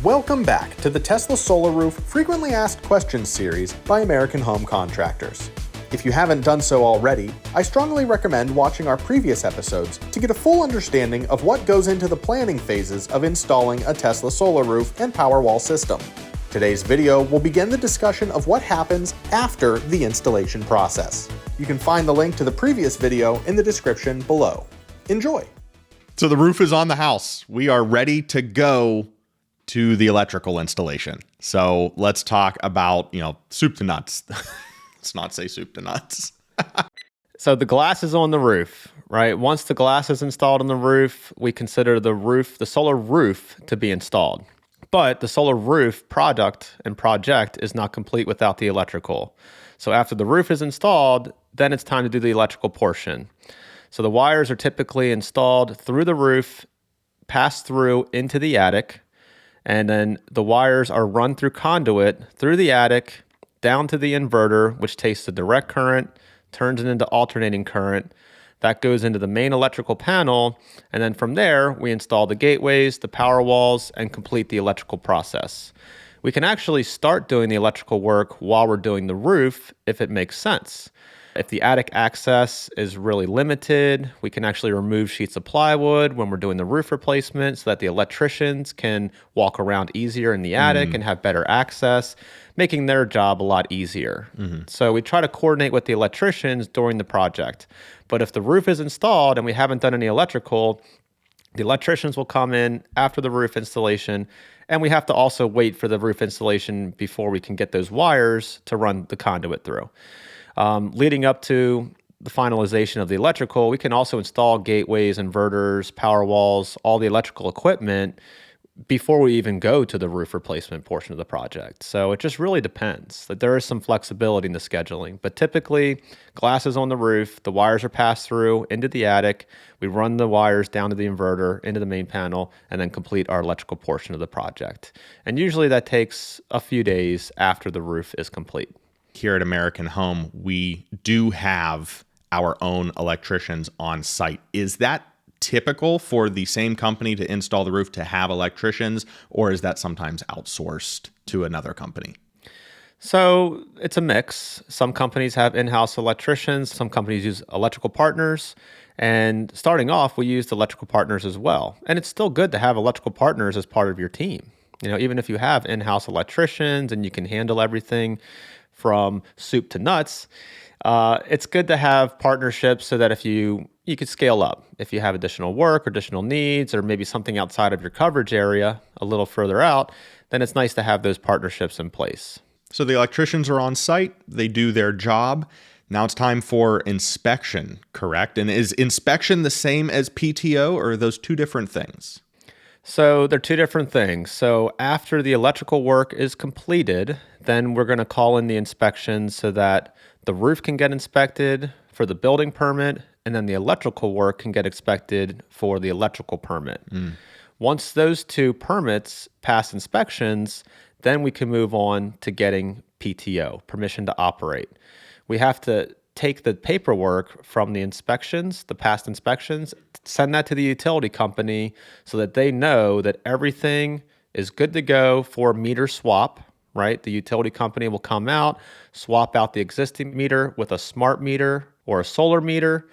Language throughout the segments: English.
Welcome back to the Tesla Solar Roof Frequently Asked Questions series by American Home Contractors. If you haven't done so already, I strongly recommend watching our previous episodes to get a full understanding of what goes into the planning phases of installing a Tesla solar roof and Powerwall system. Today's video will begin the discussion of what happens after the installation process. You can find the link to the previous video in the description below. Enjoy! So the roof is on the house. We are ready to go to the electrical installation. So let's talk about, soup to nuts. Let's not say soup to nuts. So the glass is on the roof, right? Once the glass is installed on the roof, we consider the solar roof to be installed. But the solar roof project is not complete without the electrical. So after the roof is installed, then it's time to do the electrical portion. So the wires are typically installed through the roof, pass through into the attic, and then the wires are run through conduit through the attic down to the inverter, which takes the direct current, turns it into alternating current. That goes into the main electrical panel, and then from there, we install the gateways, the power walls, and complete the electrical process. We can actually start doing the electrical work while we're doing the roof if it makes sense. If the attic access is really limited, we can actually remove sheets of plywood when we're doing the roof replacement so that the electricians can walk around easier in the attic and have better access, making their job a lot easier. So we try to coordinate with the electricians during the project. But if the roof is installed and we haven't done any electrical, the electricians will come in after the roof installation, and we have to also wait for the roof installation before we can get those wires to run the conduit through. Leading up to the finalization of the electrical, we can also install gateways, inverters, power walls, all the electrical equipment before we even go to the roof replacement portion of the project. So it just really depends. There is some flexibility in the scheduling, but typically glass is on the roof, the wires are passed through into the attic, we run the wires down to the inverter, into the main panel, and then complete our electrical portion of the project. And usually that takes a few days after the roof is complete. Here at American Home, we do have our own electricians on site. Is that typical for the same company to install the roof to have electricians, or is that sometimes outsourced to another company? So it's a mix. Some companies have in-house electricians, some companies use electrical partners, and starting off, we used electrical partners as well. And it's still good to have electrical partners as part of your team. Even if you have in-house electricians and you can handle everything from soup to nuts, it's good to have partnerships so that if you could scale up. If you have additional work or additional needs or maybe something outside of your coverage area a little further out, then it's nice to have those partnerships in place. So the electricians are on site, they do their job. Now it's time for inspection, correct? And is inspection the same as PTO, or are those two different things? So they're two different things. So after the electrical work is completed, then we're going to call in the inspections so that the roof can get inspected for the building permit, and then the electrical work can get inspected for the electrical permit. Once those two permits pass inspections, then we can move on to getting PTO, permission to operate. We have to take the paperwork from the inspections, the past inspections, send that to the utility company so that they know that everything is good to go for meter swap, right? The utility company will come out, swap out the existing meter with a smart meter or a solar meter.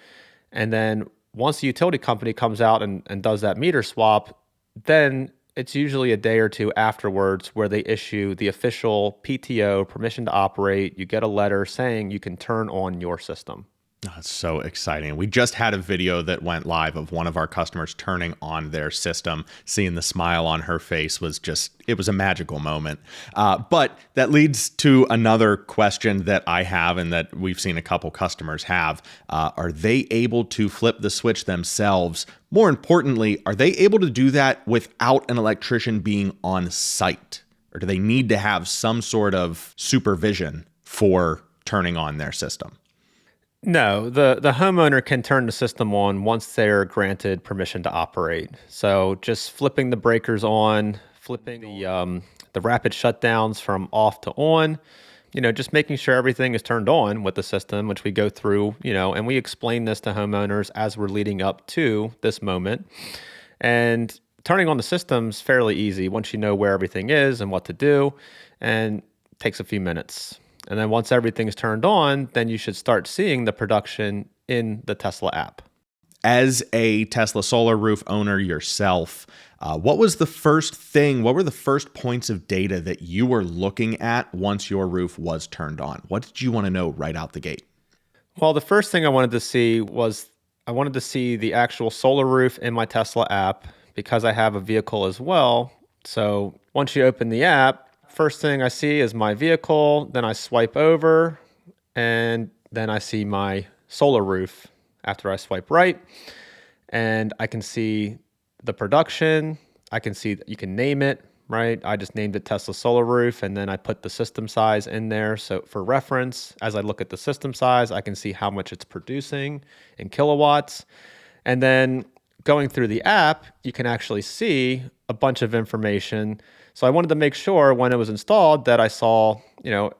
And then once the utility company comes out and does that meter swap, then it's usually a day or two afterwards where they issue the official PTO, permission to operate. You get a letter saying you can turn on your system. Oh, that's so exciting. We just had a video that went live of one of our customers turning on their system. Seeing the smile on her face was it was a magical moment. But that leads to another question that I have and that we've seen a couple customers have. Are they able to flip the switch themselves? More importantly, are they able to do that without an electrician being on site? Or do they need to have some sort of supervision for turning on their system? No, the homeowner can turn the system on once they're granted permission to operate. So just flipping the breakers on, flipping the rapid shutdowns from off to on, just making sure everything is turned on with the system, which we go through, and we explain this to homeowners as we're leading up to this moment. And turning on the system's fairly easy once you know where everything is and what to do, and takes a few minutes. And then once everything's turned on, then you should start seeing the production in the Tesla app. As a Tesla Solar Roof owner yourself, what were the first points of data that you were looking at once your roof was turned on? What did you want to know right out the gate? Well, the first thing I wanted to see was I wanted to see the actual solar roof in my Tesla app because I have a vehicle as well. So once you open the app, first thing I see is my vehicle, then I swipe over, and then I see my solar roof after I swipe right, and I can see the production. I can see that you can name it, right? I just named it Tesla Solar Roof, and then I put the system size in there. So for reference, as I look at the system size, I can see how much it's producing in kilowatts. And then going through the app, you can actually see a bunch of information. So I wanted to make sure when it was installed that I saw,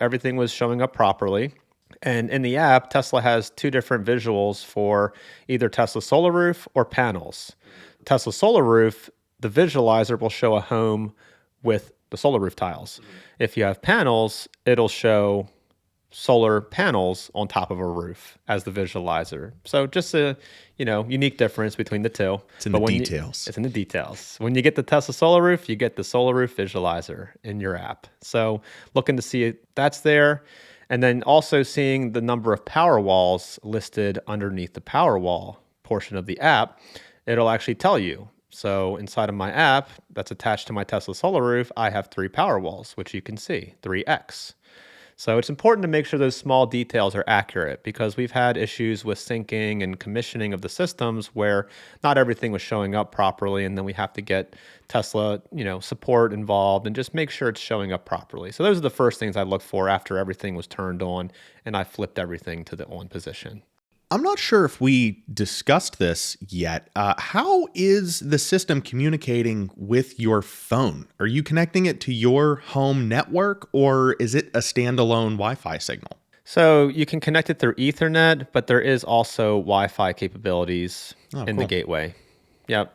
everything was showing up properly. And in the app, Tesla has two different visuals for either Tesla Solar Roof or panels. Tesla Solar Roof, the visualizer will show a home with the solar roof tiles. If you have panels, it'll show solar panels on top of a roof as the visualizer. So just a unique difference between the two. It's in the details. It's in the details. When you get the Tesla Solar Roof, you get the Solar Roof visualizer in your app. So looking to see that's there. And then also seeing the number of Powerwalls listed underneath the Powerwall portion of the app, it'll actually tell you. So inside of my app that's attached to my Tesla Solar Roof, I have 3 Powerwalls, which you can see, 3x. So it's important to make sure those small details are accurate because we've had issues with syncing and commissioning of the systems where not everything was showing up properly, and then we have to get Tesla, support involved and just make sure it's showing up properly. So those are the first things I look for after everything was turned on and I flipped everything to the on position. I'm not sure if we discussed this yet. How is the system communicating with your phone? Are you connecting it to your home network, or is it a standalone Wi-Fi signal? So you can connect it through Ethernet, but there is also Wi-Fi capabilities in the gateway. Yep.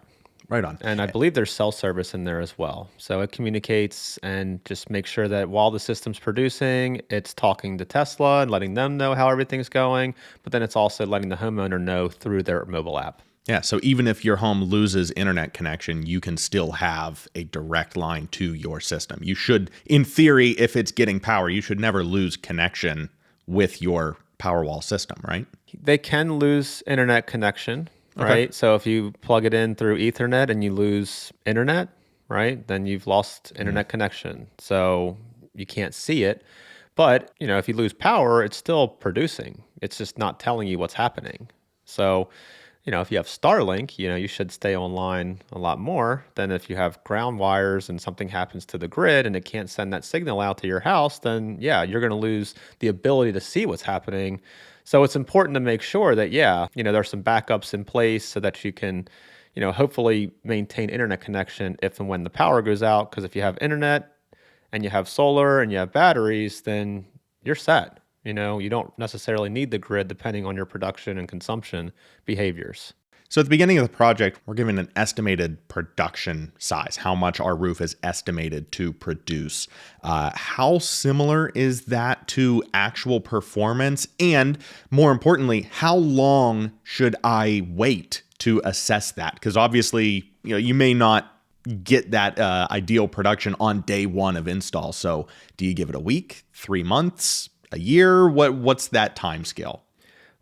Right on. And I believe there's cell service in there as well. So it communicates and just makes sure that while the system's producing, it's talking to Tesla and letting them know how everything's going. But then it's also letting the homeowner know through their mobile app. Yeah, so even if your home loses internet connection, you can still have a direct line to your system. You should, in theory, if it's getting power, you should never lose connection with your Powerwall system, right? They can lose internet connection. Okay. Right. So if you plug it in through Ethernet and you lose internet, right, then you've lost internet connection. So you can't see it. But, if you lose power, it's still producing. It's just not telling you what's happening. So, if you have Starlink, you should stay online a lot more than if you have ground wires and something happens to the grid and it can't send that signal out to your house, then you're going to lose the ability to see what's happening. So it's important to make sure that, there's some backups in place so that you can, hopefully maintain internet connection if and when the power goes out. Because if you have internet and you have solar and you have batteries, then you're set. You don't necessarily need the grid depending on your production and consumption behaviors. So at the beginning of the project, we're given an estimated production size, how much our roof is estimated to produce. How similar is that to actual performance? And more importantly, how long should I wait to assess that? Because obviously, you may not get that ideal production on day one of install. So do you give it a week, 3 months, a year? What's that time scale?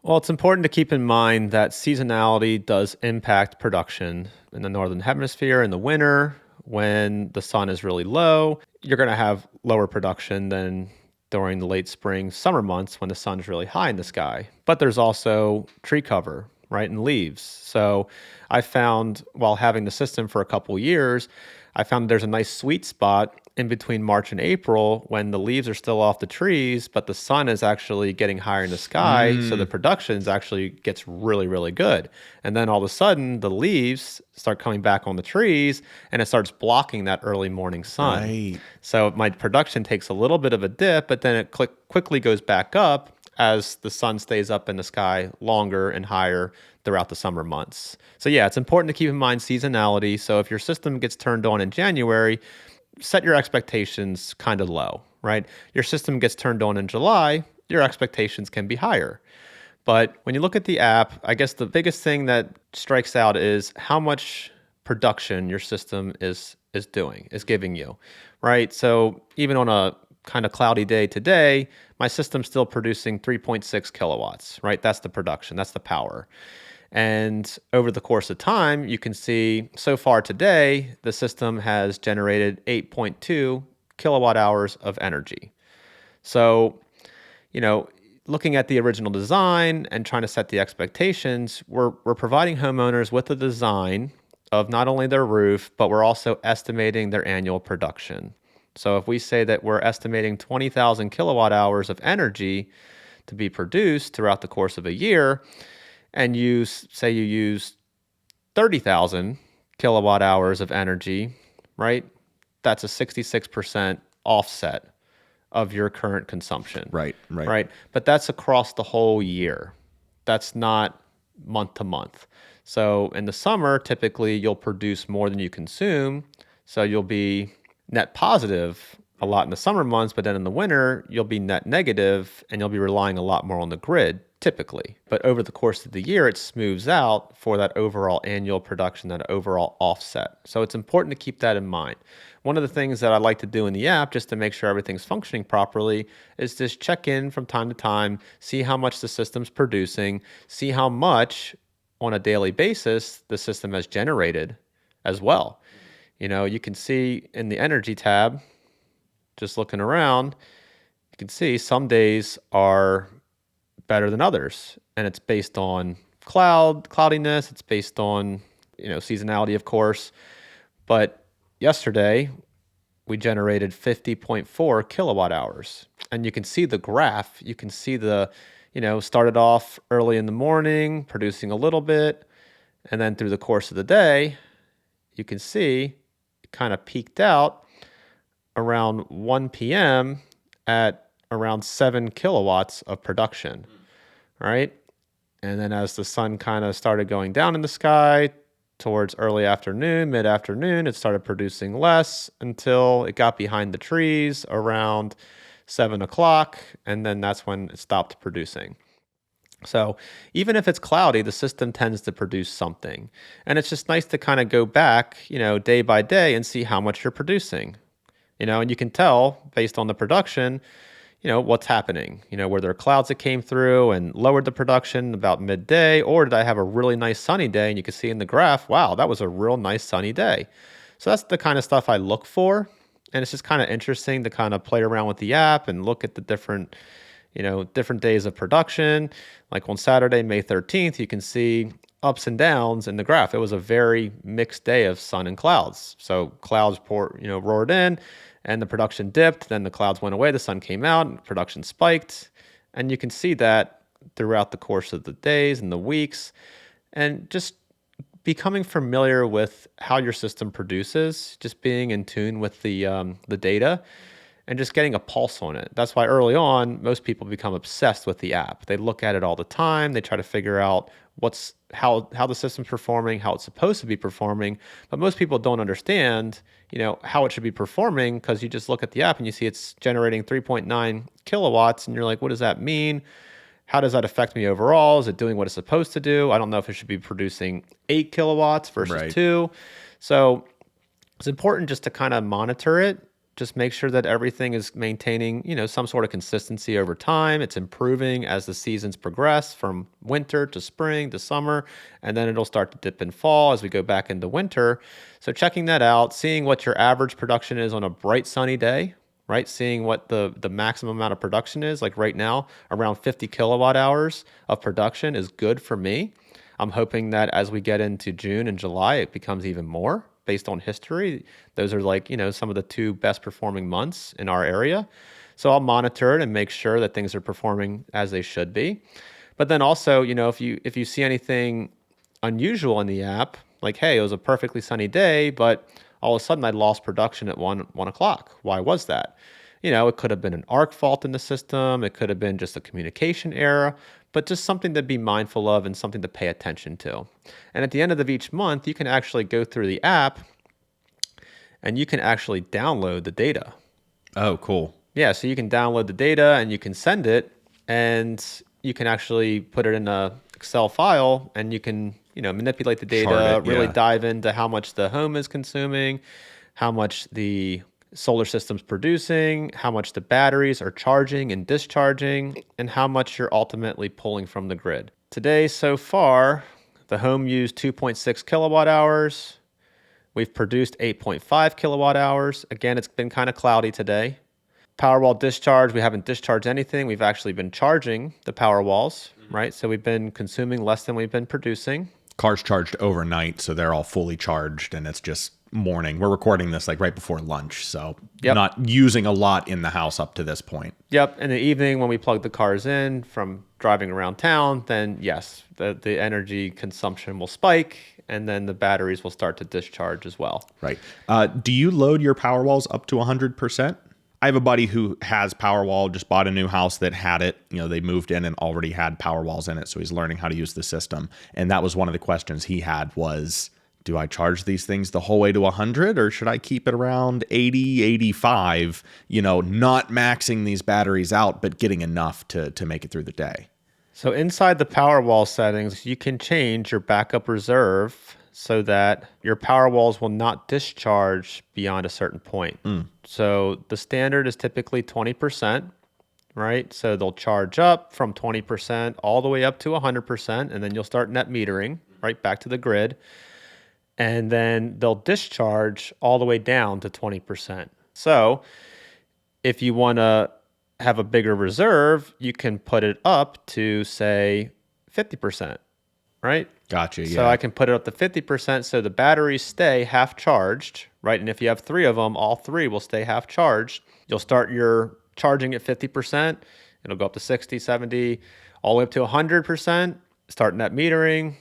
Well, it's important to keep in mind that seasonality does impact production in the northern hemisphere in the winter. When the sun is really low, you're going to have lower production than during the late spring, summer months when the sun's really high in the sky. But there's also tree cover, right, and leaves. So I found while having the system for a couple years, I found there's a nice sweet spot in between March and April when the leaves are still off the trees, but the sun is actually getting higher in the sky. So the production actually gets really, really good. And then all of a sudden the leaves start coming back on the trees and it starts blocking that early morning sun. Right. So my production takes a little bit of a dip, but then it quickly goes back up as the sun stays up in the sky longer and higher throughout the summer months. So yeah, it's important to keep in mind seasonality. So if your system gets turned on in January, set your expectations kind of low, right? Your system gets turned on in July, your expectations can be higher. But when you look at the app, I guess the biggest thing that strikes out is how much production your system is giving you, right? So even on a kind of cloudy day today, my system's still producing 3.6 kilowatts, right? That's the production, that's the power. And over the course of time, you can see so far today, the system has generated 8.2 kilowatt hours of energy. So, looking at the original design and trying to set the expectations, we're providing homeowners with a design of not only their roof, but we're also estimating their annual production. So if we say that we're estimating 20,000 kilowatt hours of energy to be produced throughout the course of a year, and you use 30,000 kilowatt hours of energy, right? That's a 66% offset of your current consumption. Right. But that's across the whole year. That's not month to month. So in the summer, typically you'll produce more than you consume. So you'll be net positive a lot in the summer months, but then in the winter, you'll be net negative and you'll be relying a lot more on the grid typically. But over the course of the year, it smooths out for that overall annual production, that overall offset. So it's important to keep that in mind. One of the things that I like to do in the app, just to make sure everything's functioning properly, is just check in from time to time, see how much the system's producing, see how much on a daily basis the system has generated as well. You can see in the energy tab, just looking around, you can see some days are better than others. And it's based on cloudiness. It's based on, seasonality, of course. But yesterday, we generated 50.4 kilowatt hours. And you can see the graph. You can see started off early in the morning, producing a little bit. And then through the course of the day, you can see it kind of peaked out around 1 p.m. at around 7 kilowatts of production, right? And then as the sun kind of started going down in the sky towards early afternoon, mid-afternoon, it started producing less until it got behind the trees around 7 o'clock, and then that's when it stopped producing. So even if it's cloudy, the system tends to produce something. And it's just nice to kind of go back, day by day and see how much you're producing. And you can tell based on the production, what's happening. Were there clouds that came through and lowered the production about midday, or did I have a really nice sunny day? And you can see in the graph, wow, that was a real nice sunny day. So that's the kind of stuff I look for. And it's just kind of interesting to kind of play around with the app and look at the different days of production. Like on Saturday, May 13th, you can see ups and downs in the graph. It was a very mixed day of sun and clouds. So clouds roared in, and the production dipped, then the clouds went away, the sun came out, and production spiked. And you can see that throughout the course of the days and the weeks. And just becoming familiar with how your system produces, just being in tune with the data, and just getting a pulse on it. That's why early on, most people become obsessed with the app. They look at it all the time. They try to figure out how the system's performing, how it's supposed to be performing. But most people don't understand, how it should be performing, because you just look at the app and you see it's generating 3.9 kilowatts, and you're like, what does that mean? How does that affect me overall? Is it doing what it's supposed to do? I don't know if it should be producing 8 kilowatts versus 2. So it's important just to kind of monitor it. Just make sure that everything is maintaining, some sort of consistency over time. It's improving as the seasons progress from winter to spring to summer, and then it'll start to dip in fall as we go back into winter. So checking that out, seeing what your average production is on a bright sunny day, right? Seeing what the maximum amount of production is. Like right now, around 50 kilowatt hours of production is good for me. I'm hoping that as we get into June and July, it becomes even more. Based on history, those are some of the 2 best performing months in our area. So I'll monitor it and make sure that things are performing as they should be. But then also, if you see anything unusual in the app, like, hey, it was a perfectly sunny day, but all of a sudden I lost production at 1 o'clock. Why was that? It could have been an arc fault in the system. It could have been just a communication error, but just something to be mindful of and something to pay attention to. And at the end of each month, you can actually go through the app and you can actually download the data. Oh, cool. Yeah, so you can download the data and you can send it, and you can actually put it in a Excel file, and you can, manipulate the data, really dive into how much the home is consuming, how much the solar system's producing, how much the batteries are charging and discharging, and how much you're ultimately pulling from the grid. Today, so far, the home used 2.6 kilowatt hours. We've produced 8.5 kilowatt hours. Again, it's been kind of cloudy today. Powerwall discharge, we haven't discharged anything. We've actually been charging the Powerwalls, right? So we've been consuming less than we've been producing. Cars charged overnight, so they're all fully charged, and it's just morning. We're recording this like right before lunch, so not using a lot in the house up to this point. Yep. In the evening when we plug the cars in from driving around town, then yes, the energy consumption will spike, and then the batteries will start to discharge as well. Right. Do you load your Powerwalls up to 100%? I have a buddy who has Powerwall, just bought a new house that had it. They moved in and already had Powerwalls in it, so he's learning how to use the system. And that was one of the questions he had was, do I charge these things the whole way to 100, or should I keep it around 80, 85, not maxing these batteries out, but getting enough to make it through the day? So inside the Powerwall settings, you can change your backup reserve so that your Powerwalls will not discharge beyond a certain point. So the standard is typically 20%, right? So they'll charge up from 20% all the way up to 100%, and then you'll start net metering right back to the grid. And then they'll discharge all the way down to 20%. So if you want to have a bigger reserve, you can put it up to, say, 50%, right? Gotcha, yeah. So I can put it up to 50% so the batteries stay half charged, right? And if you have 3 of them, all 3 will stay half charged. You'll start your charging at 50%. It'll go up to 60, 70, all the way up to 100%, start net metering.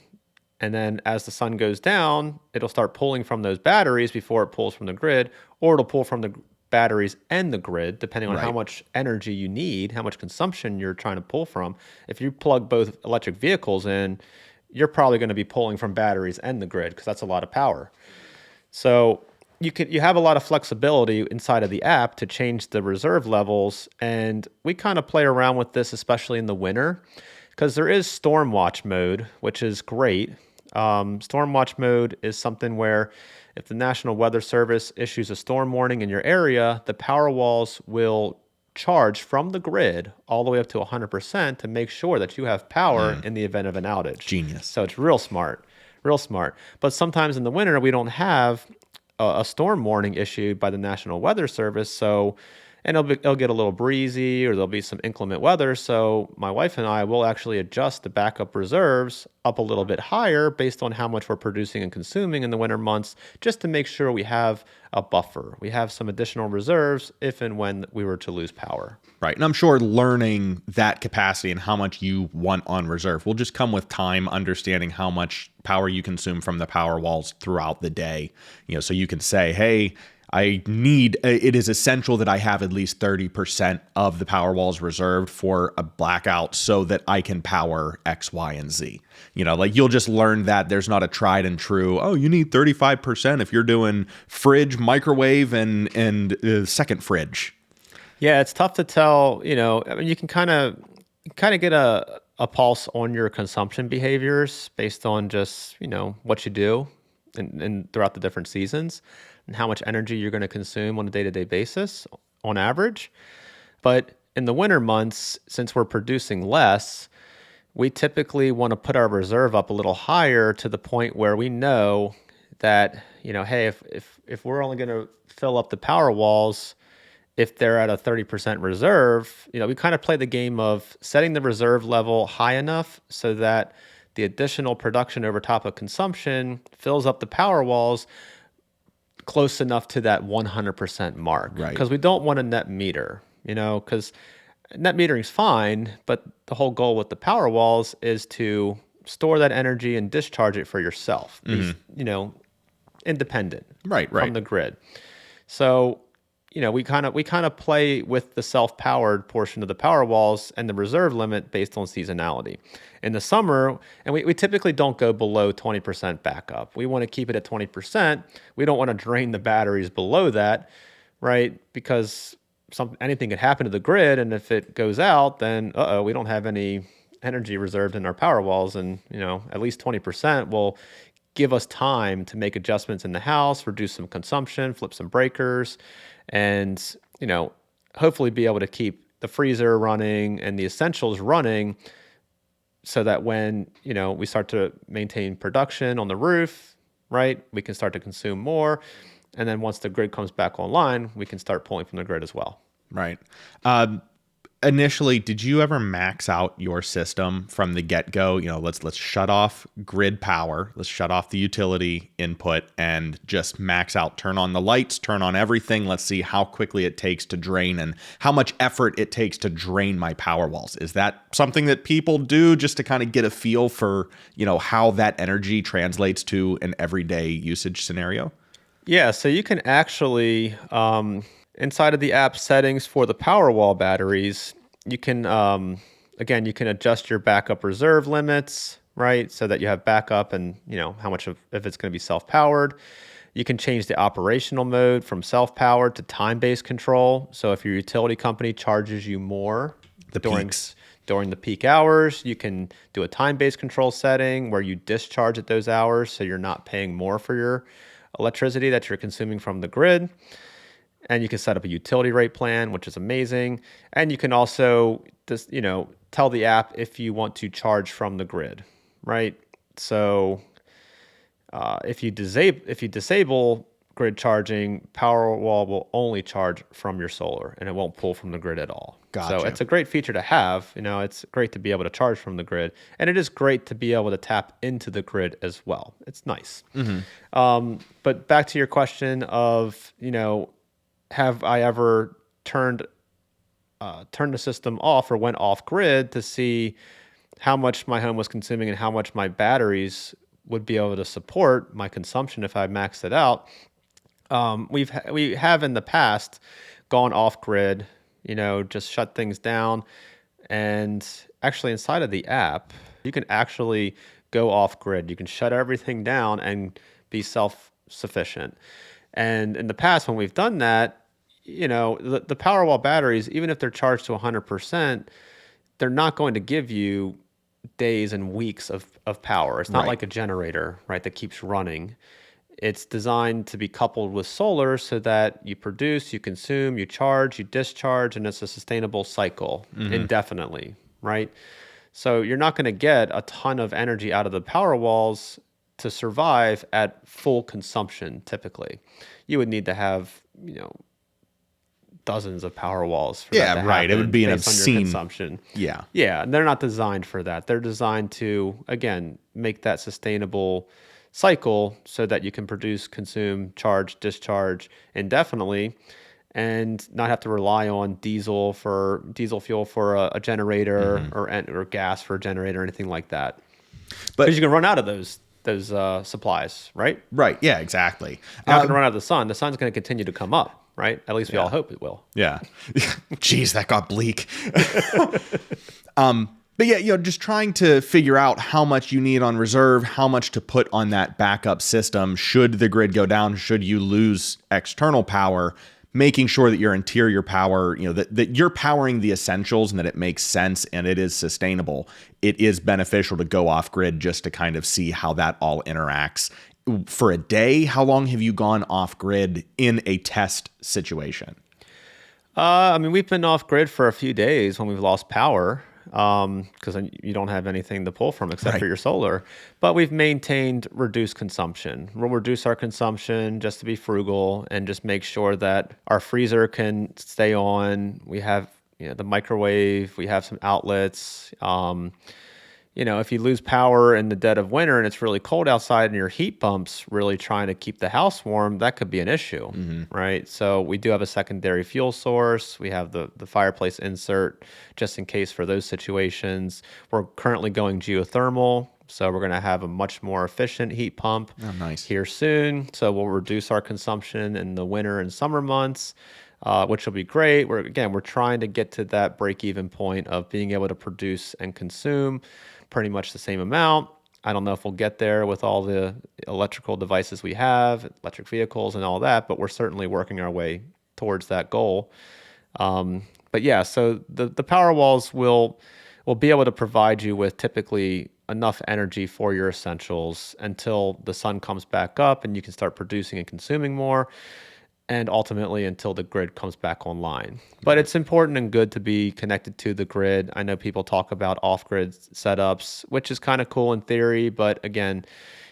And then as the sun goes down, it'll start pulling from those batteries before it pulls from the grid, or it'll pull from the batteries and the grid, depending on how much energy you need, how much consumption you're trying to pull from. If you plug both electric vehicles in, you're probably going to be pulling from batteries and the grid because that's a lot of power. So you have a lot of flexibility inside of the app to change the reserve levels. And we kind of play around with this, especially in the winter, because there is storm watch mode, which is great. Storm watch mode is something where if the National Weather Service issues a storm warning in your area, the Powerwalls will charge from the grid all the way up to 100% to make sure that you have power in the event of an outage. Genius. So it's real smart. But sometimes in the winter, we don't have a storm warning issued by the National Weather Service. And it'll get a little breezy, or there'll be some inclement weather. So my wife and I will actually adjust the backup reserves up a little bit higher based on how much we're producing and consuming in the winter months, just to make sure we have a buffer. We have some additional reserves if and when we were to lose power. Right. And I'm sure learning that capacity and how much you want on reserve will just come with time, understanding how much power you consume from the Powerwalls throughout the day. So you can say, hey, it is essential that I have at least 30% of the Powerwalls reserved for a blackout so that I can power X, Y, and Z. You'll just learn that there's not a tried and true, you need 35% if you're doing fridge, microwave, and second fridge. Yeah, it's tough to tell, you can kind of get a pulse on your consumption behaviors based on just, what you do and throughout the different seasons, and how much energy you're going to consume on a day-to-day basis on average. But in the winter months, since we're producing less, we typically want to put our reserve up a little higher to the point where we know that, hey, if we're only going to fill up the Powerwalls if they're at a 30% reserve, we kind of play the game of setting the reserve level high enough so that the additional production over top of consumption fills up the Powerwalls close enough to that 100% mark. Right. Because we don't want a net meter, because net metering is fine, but the whole goal with the Powerwalls is to store that energy and discharge it for yourself. Be, independent right from the grid. So we kind of play with the self-powered portion of the Powerwalls and the reserve limit based on seasonality. In the summer, and we typically don't go below 20% backup. We want to keep it at 20%. We don't want to drain the batteries below that, right? Because anything could happen to the grid, and if it goes out, then we don't have any energy reserved in our Powerwalls, and at least 20% will give us time to make adjustments in the house, reduce some consumption, flip some breakers, and hopefully be able to keep the freezer running and the essentials running, so that when we start to maintain production on the roof, right, we can start to consume more, and then once the grid comes back online, we can start pulling from the grid as well. Right. Initially, did you ever max out your system from the get-go? Let's shut off grid power, let's shut off the utility input, and just max out, turn on the lights, turn on everything. Let's see how quickly it takes to drain and how much effort it takes to drain my Powerwalls. Is that something that people do just to kind of get a feel for, how that energy translates to an everyday usage scenario? Yeah, so you can actually, inside of the app settings for the Powerwall batteries, you can, again, you can adjust your backup reserve limits, right? So that you have backup and, how much if it's going to be self-powered. You can change the operational mode from self-powered to time-based control. So if your utility company charges you more during the peak hours, you can do a time-based control setting where you discharge at those hours, so you're not paying more for your electricity that you're consuming from the grid. And you can set up a utility rate plan, which is amazing. And you can also just, tell the app if you want to charge from the grid, right? So if you disable grid charging, Powerwall will only charge from your solar, and it won't pull from the grid at all. Gotcha. So it's a great feature to have. It's great to be able to charge from the grid, and it is great to be able to tap into the grid as well. It's nice. Mm-hmm. But back to your question of, have I ever turned the system off or went off grid to see how much my home was consuming and how much my batteries would be able to support my consumption if I maxed it out? We have in the past gone off grid, just shut things down, and actually inside of the app, you can actually go off grid. You can shut everything down and be self-sufficient. And in the past, when we've done that, the Powerwall batteries, even if they're charged to 100%, they're not going to give you days and weeks of power. It's not like a generator, right, that keeps running. It's designed to be coupled with solar so that you produce, you consume, you charge, you discharge, and it's a sustainable cycle indefinitely, right? So you're not going to get a ton of energy out of the Powerwalls to survive at full consumption typically. You would need to have, dozens of Powerwalls for that to happen. It would be an obscene consumption. Yeah. Yeah, and they're not designed for that. They're designed to, again, make that sustainable cycle so that you can produce, consume, charge, discharge indefinitely, and not have to rely on diesel fuel for a generator or gas for a generator or anything like that. Because you can run out of those supplies, right? Right. Yeah, exactly. You're not going to run out of the sun. The sun's going to continue to come up, right? At least we all hope it will. Yeah. Jeez, that got bleak. But yeah, just trying to figure out how much you need on reserve, how much to put on that backup system. Should the grid go down, should you lose external power, making sure that your interior power, that you're powering the essentials and that it makes sense and it is sustainable. It is beneficial to go off grid just to kind of see how that all interacts. For a day, how long have you gone off grid in a test situation? We've been off grid for a few days when we've lost power, because you don't have anything to pull from except for your solar. But we've maintained reduced consumption. We'll reduce our consumption just to be frugal and just make sure that our freezer can stay on. We have the microwave. We have some outlets. If you lose power in the dead of winter and it's really cold outside and your heat pump's really trying to keep the house warm, that could be an issue, right? So we do have a secondary fuel source. We have the fireplace insert just in case for those situations. We're currently going geothermal, so we're going to have a much more efficient heat pump here soon. So we'll reduce our consumption in the winter and summer months. which will be great. We're trying to get to that break-even point of being able to produce and consume pretty much the same amount. I don't know if we'll get there with all the electrical devices we have, electric vehicles and all that, but we're certainly working our way towards that goal. But yeah, so the Powerwalls will be able to provide you with typically enough energy for your essentials until the sun comes back up and you can start producing and consuming more, and ultimately until the grid comes back online. But it's important and good to be connected to the grid. I know people talk about off-grid setups, which is kind of cool in theory, but again,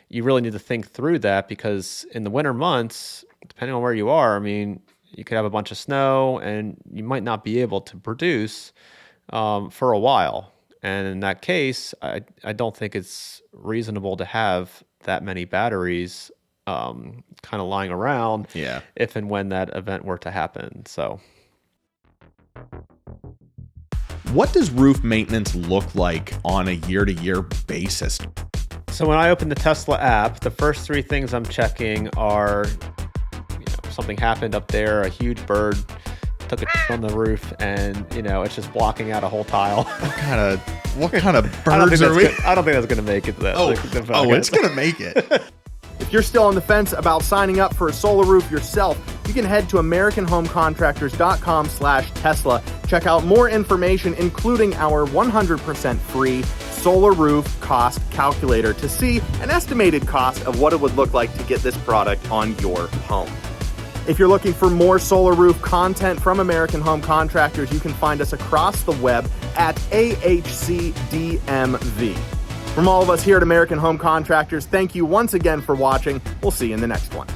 you really need to think through that, because in the winter months, depending on where you are, I mean, you could have a bunch of snow and you might not be able to produce for a while. And in that case, I don't think it's reasonable to have that many batteries kind of lying around if and when that event were to happen. So what does roof maintenance look like on a year-to-year basis? So when I open the Tesla app, the first three things I'm checking are, something happened up there, a huge bird took a on the roof, and it's just blocking out a whole tile. What kind of birds are we? I don't think that's going to make it. It's going to make it. If you're still on the fence about signing up for a solar roof yourself, you can head to AmericanHomeContractors.com/Tesla. Check out more information, including our 100% free solar roof cost calculator, to see an estimated cost of what it would look like to get this product on your home. If you're looking for more solar roof content from American Home Contractors, you can find us across the web at AHCDMV. From all of us here at American Home Contractors, thank you once again for watching. We'll see you in the next one.